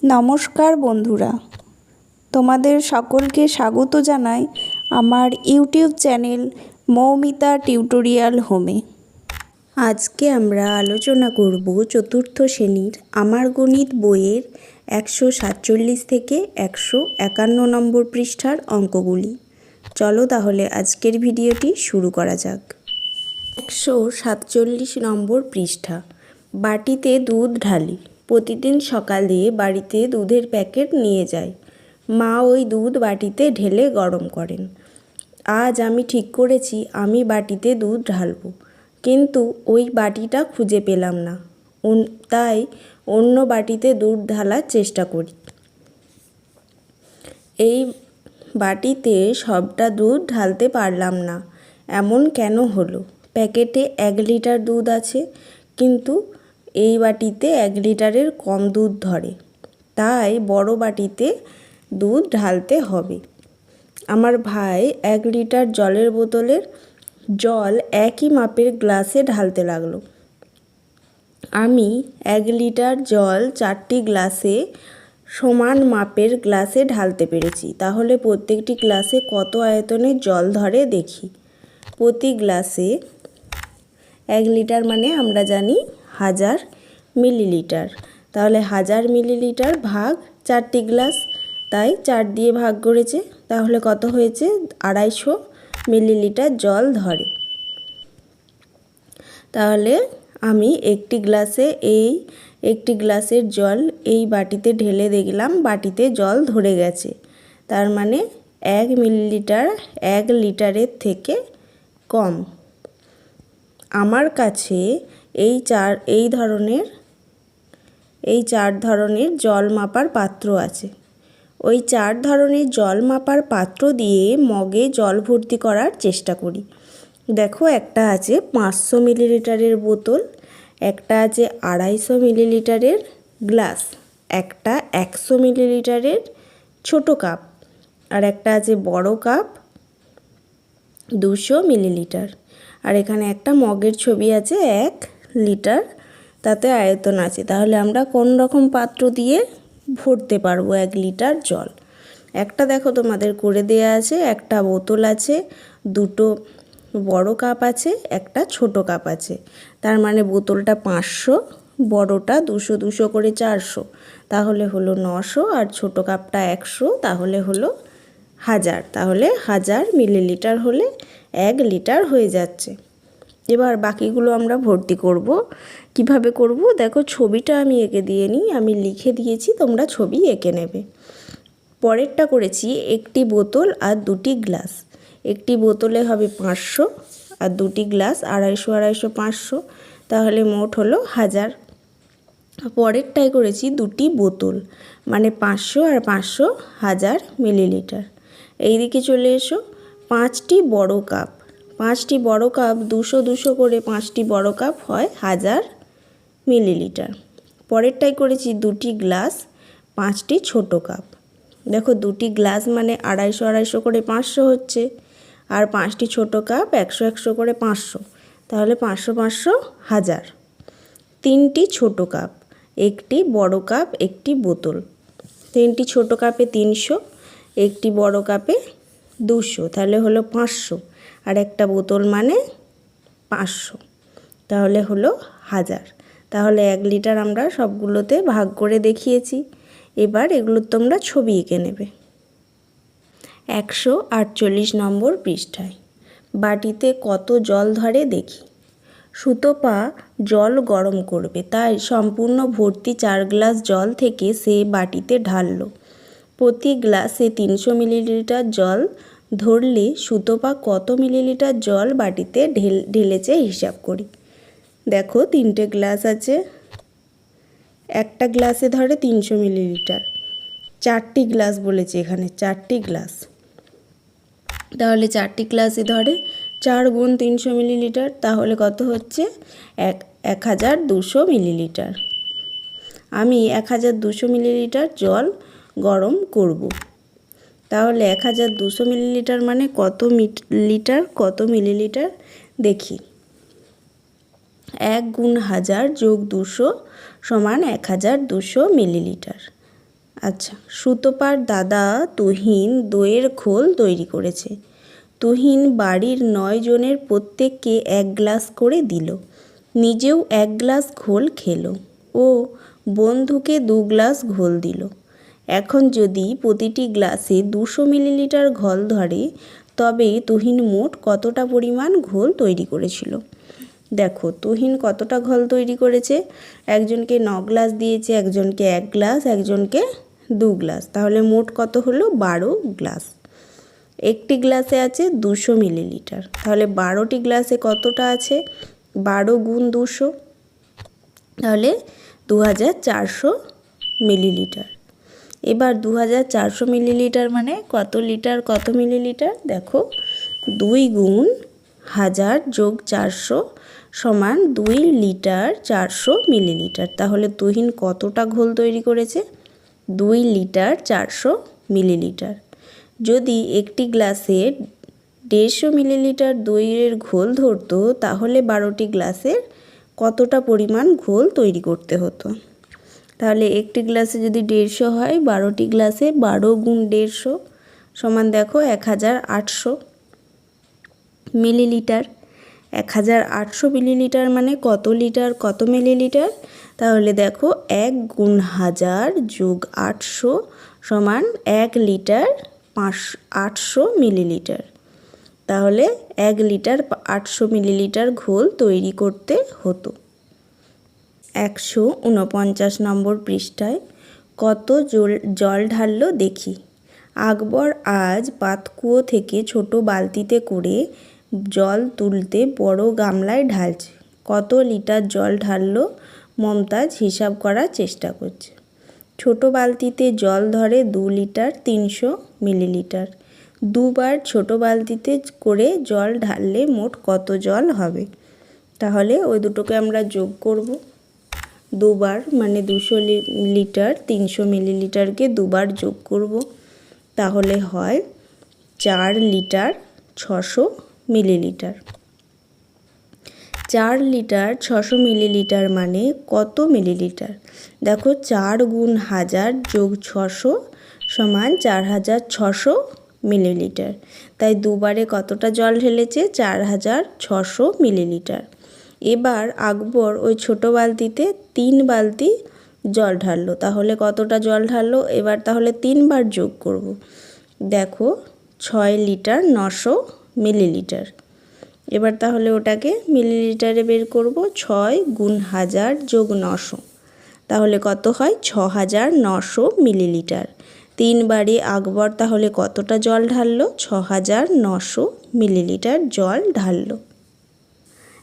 নমস্কার বন্ধুরা, তোমাদের সকলকে স্বাগত জানাই আমার ইউটিউব চ্যানেল মৌমিতা টিউটোরিয়াল হোমে। আজকে আমরা আলোচনা করব চতুর্থ শ্রেণীর আমার গণিত বইয়ের 147 থেকে 151 নম্বর পৃষ্ঠার অঙ্কগুলি। চলো তাহলে আজকের ভিডিওটি শুরু করা যাক। 147 নম্বর পৃষ্ঠা। বাটিতে দুধ ঢালি। প্রতিদিন সকালে বাড়িতে দুধের প্যাকেট নিয়ে যায়। মা ওই দুধ বাটিতে ঢেলে গরম করেন। আজ আমি ঠিক করেছি আমি বাটিতে দুধ ঢালবো, কিন্তু ওই বাটিটা খুঁজে পেলাম না, তাই অন্য বাটিতে দুধ ঢালার চেষ্টা করি। এই বাটিতে সবটা দুধ ঢালতে পারলাম না, এমন কেন হলো? প্যাকেটে 1 লিটার দুধ আছে, কিন্তু এই বাটিতে 1 লিটারের কম দুধ ধরে, তাই বড় বাটিতে দুধ ঢালতে হবে। আমার ভাই 1 লিটার জলের বোতলের জল একই মাপের গ্লাসে ঢালতে লাগলো। আমি 1 লিটার জল 4টি গ্লাসে সমান মাপের গ্লাসে ঢালতে পেরেছি। তাহলে প্রত্যেকটি গ্লাসে কত আয়তনের জল ধরে দেখি। প্রতি গ্লাসে 1 লিটার মানে আমরা জানি 1000 মিলিলিটার। তাহলে 1000 মিলিলিটার ভাগ 4টি গ্লাস, তাই 4 দিয়ে ভাগ করেছে। তাহলে কত হয়েছে? 250 মিলিলিটার জল ধরে। তাহলে আমি একটি গ্লাসের জল এই বাটিতে ঢেলে দেখলাম বাটিতে জল ধরে গেছে। তার মানে 1 মিলিলিটার 1 লিটারের থেকে কম। আমার কাছে এই চার ধরনের জল মাপার পাত্র আছে। ওই 4 ধরনের জল মাপার পাত্র দিয়ে মগে জল ভর্তি করার চেষ্টা করি। দেখো, একটা আছে 500 মিলিলিটারের বোতল, একটা আছে 250 মিলিলিটারের গ্লাস, একটা 100 মিলিলিটারের ছোট কাপ, আর একটা আছে বড় কাপ 200 মিলিলিটার। আর এখানে একটা মগের ছবি আছে 1 লিটার, তাতে আয়তন আছে। তাহলে আমরা কোন রকম পাত্র দিয়ে ভরতে পারবো 1 লিটার জল? একটা দেখো তোমাদের করে দেয়া আছে, একটা বোতল আছে, 2টো বড় কাপ আছে, একটা ছোট কাপ আছে। তার মানে বোতলটা 500, বড়টা 200 200 করে 400, তাহলে হলো 900, আর ছোট কাপটা 100, তাহলে হলো 1000। তাহলে 1000 মিলিলিটার হলে 1 লিটার হয়ে যাচ্ছে। এবার বাকিগুলো আমরা ভর্তি করব। কিভাবে করব? দেখো, ছবিটা আমি এঁকে দিয়ে নিই, আমি লিখে দিয়েছি, তোমরা ছবি এঁকে নেবে। পরেরটা করেছি একটি বোতল আর 2টি গ্লাস। একটি বোতলে হবে 500, আর 2টি গ্লাস 250 250 500, তাহলে মোট হলো 1000। পরেরটাই করেছি 2টি বোতল, মানে 500 আর 500 1000 মিলিলিটার। এইদিকে চলে এসো, 5টি বড় কাপ। 5টি বড় কাপ 200 200 করে 5টি বড় কাপ হয় 1000 মিলিলিটার। পরেরটাই করেছি 2টি গ্লাস, 5টি ছোট কাপ। দেখো, 2টি গ্লাস মানে 250 250 করে 500 হচ্ছে, আর 5টি ছোট কাপ 100 100 করে 500, তাহলে 500 500 1000। 3টি ছোট কাপ, একটি বড় কাপ, একটি বোতল। 3টি ছোট কাপে 300, একটি বড় কাপে 200, তাহলে হলো 500, আর একটা বোতল মানে 500, তাহলে হলো 1000। তাহলে 1 লিটার আমরা সবগুলোতে ভাগ করে দেখিয়েছি। এবার এগুলো তোমরা ছবি এঁকে নেবে। 148 নম্বর পৃষ্ঠায় বাটিতে কত জল ধরে দেখি। সুতপা জল গরম করবে, তাই সম্পূর্ণ ভর্তি 4 গ্লাস জল থেকে সে বাটিতে ঢাললো। প্রতি গ্লাসে 300 মিলিলিটার জল ধরলে সুতপা কত মিলিলিটার জল বাটিতে ঢেলেছে হিসাব করি। দেখো, 3টে গ্লাস আছে, একটা গ্লাসে ধরে 300 মিলিলিটার, 4টি গ্লাস বলেছে এখানে, 4টি গ্লাস। তাহলে 4টি গ্লাসে ধরে 4 গুণ 300 মিলিলিটার, তাহলে কত হচ্ছে? 1200 মিলিলিটার। আমি 1200 মিলিলিটার জল গরম করব। তাহলে 1200 মিলিলিটার মানে কত লিটার কত মিলিলিটার দেখি। 1 গুণ 1000 যোগ 200 সমান 1200 মিলিলিটার। আচ্ছা, সুতপার দাদা তুহিন দইয়ের ঘোল তৈরি করেছে। তুহিন বাড়ির 9 জনের প্রত্যেককে 1 গ্লাস করে দিল, নিজেও 1 গ্লাস ঘোল খেলো ও বন্ধুকে 2 গ্লাস ঘোল দিল। এখন যদি প্রতিটি গ্লাসে 200 মিলিলিটার ঘোল ধরে তবে তুহিন মোট কতটা পরিমাণ ঘোল তৈরি করেছিল? দেখো তুহিন কতটা ঘোল তৈরি করেছে, একজনকে 9 গ্লাস দিয়েছে, একজনকে 1 গ্লাস, একজনকে 2 গ্লাস, তাহলে মোট কত হলো? 12 গ্লাস। একটি গ্লাসে আছে 200 মিলিলিটার, তাহলে 12টি গ্লাসে কতটা আছে? 12 গুণ 200, তাহলে 2400 মিলিলিটার। এবার 2400 মিলিলিটার মানে কত লিটার কত মিলিলিটার? দেখো 2 গুণ 1000 যোগ 400 সমান 2 লিটার 400 মিলিলিটার। তাহলে তুহিন কতটা ঘোল তৈরি করেছে? 2 লিটার 400 মিলিলিটার। যদি একটি গ্লাসে 150 মিলিলিটার দইয়ের ঘোল ধরতো তাহলে 12টি গ্লাসের কতটা পরিমাণ ঘোল তৈরি করতে হতো? তাহলে একটি গ্লাসে যদি 150 হয়, 12টি গ্লাসে 12 গুণ 150 সমান দেখো 1800 মিলিলিটার। 1800 মিলিলিটার মানে কত লিটার কত মিলিলিটার? তাহলে দেখো 1 গুণ 1000 যোগ 800 সমান 1 লিটার 800 মিলিলিটার। তাহলে 1 লিটার 800 মিলিলিটার ঘোল তৈরি করতে হতো। 149 নম্বর পৃষ্ঠায় কত জল ঢাললো দেখি। আকবর আজ পাতকুয়ো থেকে ছোট বালতিতে করে জল তুলতে বড় গামলায় ঢালছে। কত লিটার জল ঢাললো? মমতাজ হিসাব করার চেষ্টা করছে। ছোট বালতিতে জল ধরে 2 লিটার 300 মিলিলিটার। দুবার ছোট বালতিতে করে জল ঢাললে মোট কত জল হবে? তাহলে ওই দুটোকে আমরা যোগ করব। দুবার মানে 200 লিটার 300 মিলিলিটারকে দুবার যোগ করব, তাহলে হয় 4 লিটার 600 মিলিলিটার। 4 লিটার 600 মিলিলিটার মানে কত মিলিলিটার? দেখো 4 গুণ 1000 যোগ 600 সমান 4600 মিলিলিটার। তাই দুবারে কতটা জল ঢেলেছে? 4600 মিলিলিটার। এবার আকবর ওই ছোট বালতিতে 3 বালতি জল ঢাললো, তাহলে কতটা জল ঢাললো? এবার তাহলে 3 বার যোগ করব। দেখো 6 লিটার 900 মিলিলিটার। এবার তাহলে ওটাকে মিলিলিটারে বের করব। 6 গুণ 1000 যোগ 900, তাহলে কত হয়? 6900 মিলিলিটার। 3 বারে আকবর তাহলে কতটা জল ঢাললো? 6900 মিলিলিটার জল ঢাললো।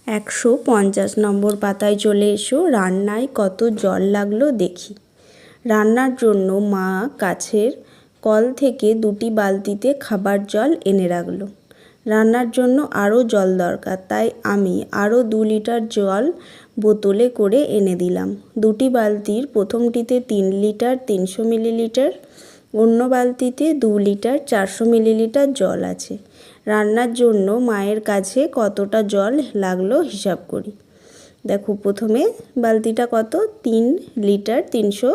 150 নম্বর পাতায় চলে এসো। রান্নায় কত জল লাগলো দেখি। রান্নার জন্য মা কাছের কল থেকে 2টি বালতিতে খাবার জল এনে রাখলো। রান্নার জন্য আরও জল দরকার, তাই আমি আরও 2 লিটার জল বোতলে করে এনে দিলাম। 2টি বালতির প্রথমটিতে 3 লিটার 300 মিলিলিটার, অন্য বালতিতে 2 লিটার 400 মিলিলিটার জল আছে। রান্নার জন্য মায়ের কাছে কতটা জল লাগলো হিসাব করি। দেখো প্রথমে বালতিটা কত? 3 লিটার 300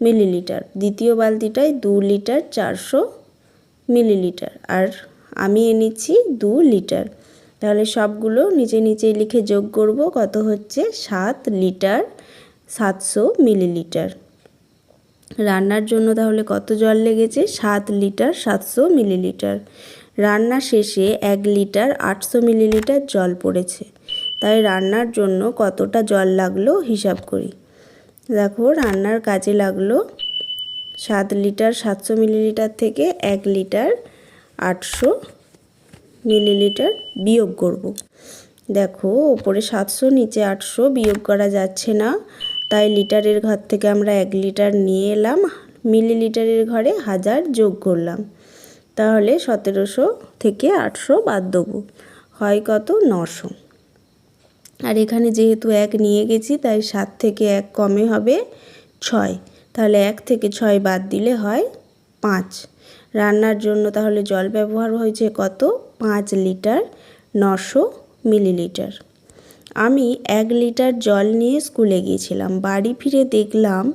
মিলিলিটার। দ্বিতীয় বালতিটায় 2 লিটার 400 মিলিলিটার, আর আমি এনেছি 2 লিটার। তাহলে সবগুলো নিচে নিচে লিখে যোগ করব। কত হচ্ছে? 7 লিটার 700 মিলিলিটার। রান্নার জন্য তাহলে কত জল লেগেছে? 7 লিটার 700 মিলিলিটার। রান্না শেষে 1 লিটার 800 মিলিলিটার জল পড়েছে, তাই রান্নার জন্য কতটা জল লাগলো হিসাব করি। দেখো রান্নার কাজে লাগলো 7 লিটার 700 মিলিলিটার থেকে 1 লিটার 800 মিলিলিটার বিয়োগ করব। দেখো ওপরে 700 নিচে 800 বিয়োগ করা যাচ্ছে না, তাই লিটারের ঘর থেকে আমরা 1 লিটার নিয়ে এলাম, মিলিলিটারের ঘরে 1000 যোগ করলাম, তাহলে 1700 থেকে 800 বাদ দেবো, হয় কত? 900। আর এখানে যেহেতু 1 নিয়ে গেছি তাই 7 থেকে 1 কমে হবে 6, তাহলে 1 থেকে 6 বাদ দিলে হয় 5। রান্নার জন্য তাহলে জল ব্যবহার হয়েছে কত? 5 লিটার 900 মিলিলিটার। আমি 1 লিটার জল নিয়ে স্কুলে গিয়েছিলাম, বাড়ি ফিরে দেখলাম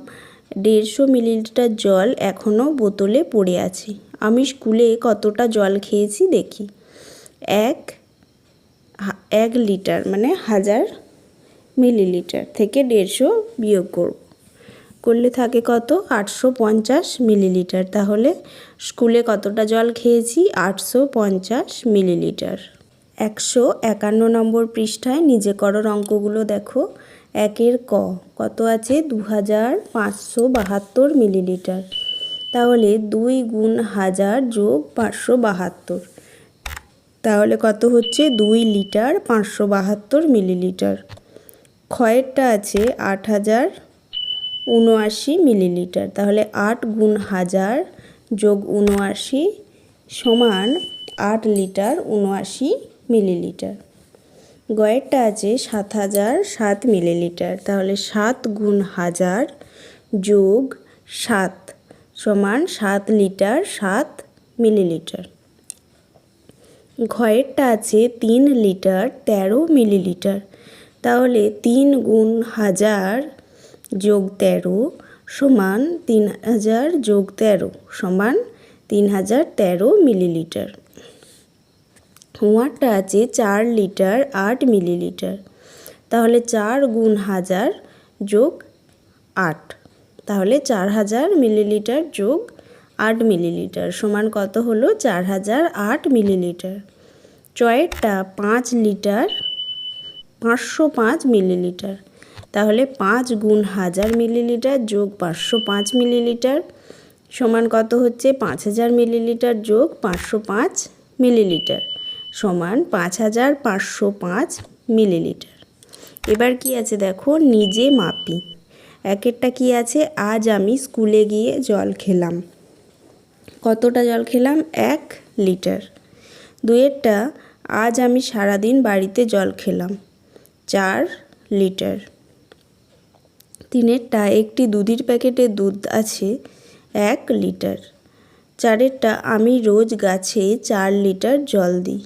150 মিলিলিটার জল এখনও বোতলে পড়ে আছে। আমি স্কুলে কতটা জল খেয়েছি দেখি। এক লিটার মানে 1000 মিলিলিটার থেকে 150 বিয়োগ করলে থাকে কত? 850 মিলিলিটার। তাহলে স্কুলে কতটা জল খেয়েছি? 850 মিলিলিটার। 151 নম্বর পৃষ্ঠায় নিজে করো অঙ্কগুলো দেখো। 1 কত আছে? 2572 মিলিলিটার। তাহলে 2 গুণ 1000 যোগ 572, তাহলে কত হচ্ছে? 2 লিটার 572 মিলিলিটার। ক্ষয়েরটা আছে 8079 মিলিলিটার। তাহলে 8 গুণ 1000 যোগ 79 সমান 8 লিটার 79 মিলিলিটার। গয়েরটা আছে 7007 মিলিলিটার। তাহলে 7 গুণ 1000 যোগ 7 সমান 7 লিটার 7 মিলিলিটার। ঘয়েরটা আছে 3 লিটার 13 মিলিলিটার। তাহলে 3 গুণ 1000 যোগ 13 সমান 3000 যোগ 13 সমান 3013 মিলিলিটার। হোয়ারটা আছে 4 লিটার 8 মিলিলিটার। তাহলে 4 গুণ 1000 যোগ 8, তাহলে 4000 মিলিলিটার যোগ 8 মিলিলিটার সমান কত হলো? 4008 মিলিলিটার। চয়েরটা 5 litre 505 millilitre. তাহলে 5 গুণ 1000 মিলিলিটার যোগ 505 মিলিলিটার সমান কত হচ্ছে? 5000 মিলিলিটার যোগ 505 মিলিলিটার সমান 5505 মিলিলিটার। এবার কি আছে দেখো, নিজে মাপি। একেরটা কি আছে? আজ আমি স্কুলে গিয়ে জল খেলাম। কতটা জল খেলাম? 1 লিটার। 2এরটা আজ আমি সারাদিন বাড়িতে জল খেলাম 4 লিটার। 3এরটা একটি দুধের প্যাকেটে দুধ আছে 1 লিটার। 4এরটা আমি রোজ গাছে 4 লিটার জল দিই।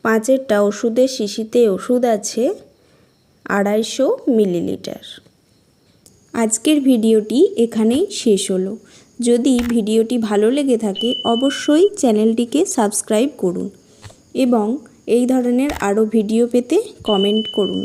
5এরটা ওষুধের শিশিতে ওষুধ আছে 250 মিলিলিটার। আজকের ভিডিওটি এখানেই শেষ হলো। যদি ভিডিওটি ভালো লেগে থাকে অবশ্যই চ্যানেলটিকে সাবস্ক্রাইব করুন এবং এই ধরনের আরও ভিডিও পেতে কমেন্ট করুন।